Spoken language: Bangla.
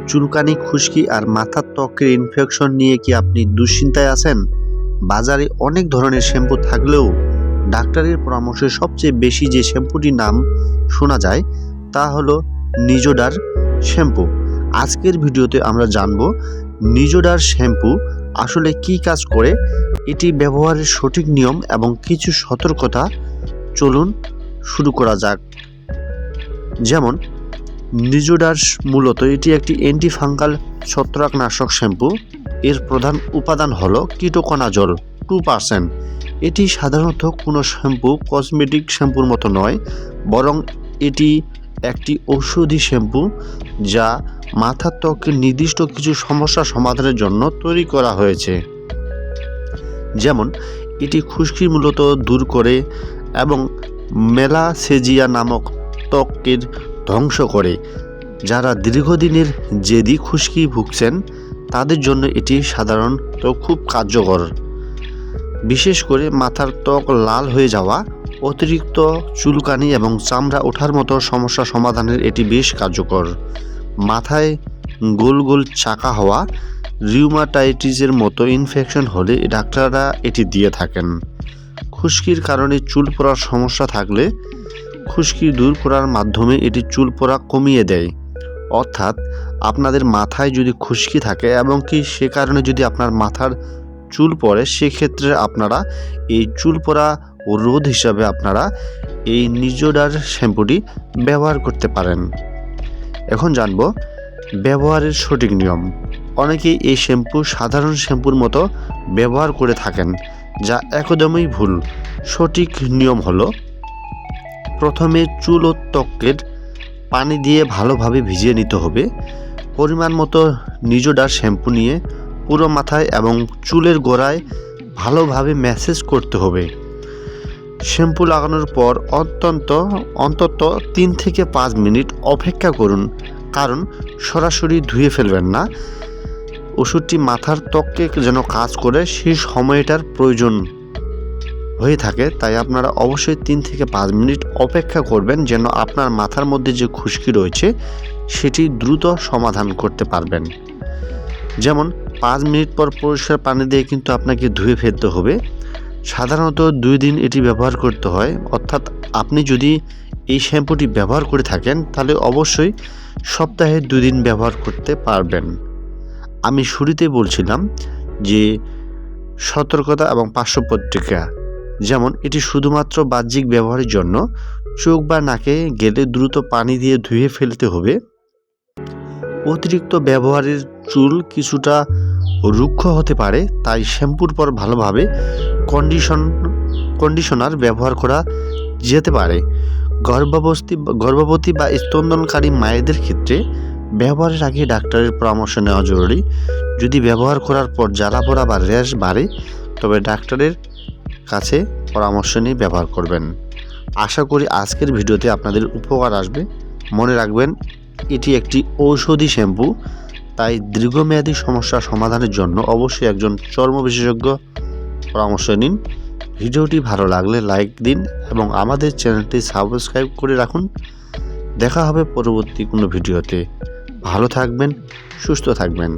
চুলকানি, খুশকি আর মাথার ত্বকের ইনফেকশন নিয়ে কি আপনি দুশ্চিন্তায় আছেন? বাজারে অনেক ধরনের শ্যাম্পু থাকলেও ডাক্তারের পরামর্শে সবচেয়ে বেশি যে শ্যাম্পুটির নাম শোনা যায় তা হলো নিজোডার শ্যাম্পু। আজকের ভিডিওতে আমরা জানব নিজোডার শ্যাম্পু আসলে কী কাজ করে, এটি ব্যবহারের সঠিক নিয়ম এবং কিছু সতর্কতা। চলুন শুরু করা যাক। যেমন নিজোডার মূলত এটি একটি অ্যান্টিফাঙ্গাল ছত্রাকনাশক শ্যাম্পু। এর প্রধান উপাদান হলো কিটোকোনাজোল 2%। এটি সাধারণত কোনো শ্যাম্পু, কসমেটিক শ্যাম্পুর মতো নয়, বরং এটি একটি ঔষধি শ্যাম্পু যা মাথার ত্বকের নির্দিষ্ট কিছু সমস্যা সমাধানের জন্য তৈরি করা হয়েছে। যেমন এটি খুশকি মূলত দূর করে এবং মেলাসেজিয়া নামক ত্বকের ধ্বংস করে। যারা দীর্ঘদিনের জেদি খুশকি ভুগছেন তাদের জন্য এটি সাধারণত খুব কার্যকর। বিশেষ করে মাথার ত্বক লাল হয়ে যাওয়া, অতিরিক্ত চুলকানি এবং চামড়া ওঠার মতো সমস্যা সমাধানের এটি বেশ কার্যকর। মাথায় গোল গোল চাকা হওয়া, রিউমাটাইটিসের মতো ইনফেকশন হলে ডাক্তাররা এটি দিয়ে থাকেন। খুশকির কারণে চুল পড়ার সমস্যা থাকলে খুশকি দূর করার মাধ্যমে এটি চুল পড়া কমিয়ে দেয়। অর্থাৎ আপনাদের মাথায় যদি খুশকি থাকে এবং কি সে কারণে যদি আপনার মাথার চুল পড়ে, সেক্ষেত্রে আপনারা এই চুল পড়া রোধ হিসাবে আপনারা এই নিজোডার শ্যাম্পুটি ব্যবহার করতে পারেন। এখন জানব ব্যবহারের সঠিক নিয়ম। অনেকেই এই শ্যাম্পু সাধারণ শ্যাম্পুর মতো ব্যবহার করে থাকেন, যা একদমই ভুল। সঠিক নিয়ম হলো, প্রথমে চুল ও ত্বকের পানি দিয়ে ভালোভাবে ভিজিয়ে নিতে হবে। পরিমাণ মতো নিজোডার শ্যাম্পু নিয়ে পুরো মাথায় এবং চুলের গোড়ায় ভালোভাবে ম্যাসেজ করতে হবে। শ্যাম্পু লাগানোর পর অন্তত 3 থেকে 5 মিনিট অপেক্ষা করুন, কারণ সরাসরি ধুয়ে ফেলবেন না। ওষুধটি মাথার ত্বকে যেন কাজ করে সেই সময়টার প্রয়োজন হয়ে থাকে, তাই আপনারা অবশ্যই 3 থেকে 5 মিনিট অপেক্ষা করবেন যেন আপনার মাথার মধ্যে যে খুশকি রয়েছে সেটি দ্রুত সমাধান করতে পারবেন। যেমন 5 মিনিট পর পরিষ্কার পানি দিয়ে কিন্তু আপনাকে ধুয়ে ফেলতে হবে। সাধারণত 2 দিন এটি ব্যবহার করতে হয়। অর্থাৎ আপনি যদি এই শ্যাম্পুটি ব্যবহার করে থাকেন তাহলে অবশ্যই সপ্তাহে 2 দিন ব্যবহার করতে পারবেন। আমি শুরুতে বলছিলাম যে সতর্কতা এবং পার্শ্ব প্রতিক্রিয়া। যেমন এটি শুধুমাত্র বাহ্যিক ব্যবহারের জন্য। চোখ বা নাকে গেলে দ্রুত পানি দিয়ে ধুয়ে ফেলতে হবে। অতিরিক্ত ব্যবহারের চুল কিছুটা রুক্ষ হতে পারে, তাই শ্যাম্পুর পর ভালোভাবে কন্ডিশনার ব্যবহার করা যেতে পারে। গর্ভবতী বা স্তন্যদানকারী মায়েদের ক্ষেত্রে ব্যবহারের আগে ডাক্তারের পরামর্শ নেওয়া জরুরি। যদি ব্যবহার করার পর জ্বালা পোড়া বা র্যাশ বাড়ে তবে ডাক্তারের কাছে পরামর্শ নিয়ে ব্যবহার করবেন। আশা করি আজকের ভিডিওতে আপনাদের উপকার আসবে। মনে রাখবেন এটি একটি ঔষধি শ্যাম্পু, তাই দীর্ঘমেয়াদী সমস্যা সমাধানের জন্য অবশ্যই একজন চর্ম বিশেষজ্ঞ পরামর্শ নিন। ভিডিওটি ভালো লাগলে লাইক দিন এবং আমাদের চ্যানেলটি সাবস্ক্রাইব করে রাখুন। দেখা হবে পরবর্তী কোনো ভিডিওতে। ভালো থাকবেন, সুস্থ থাকবেন।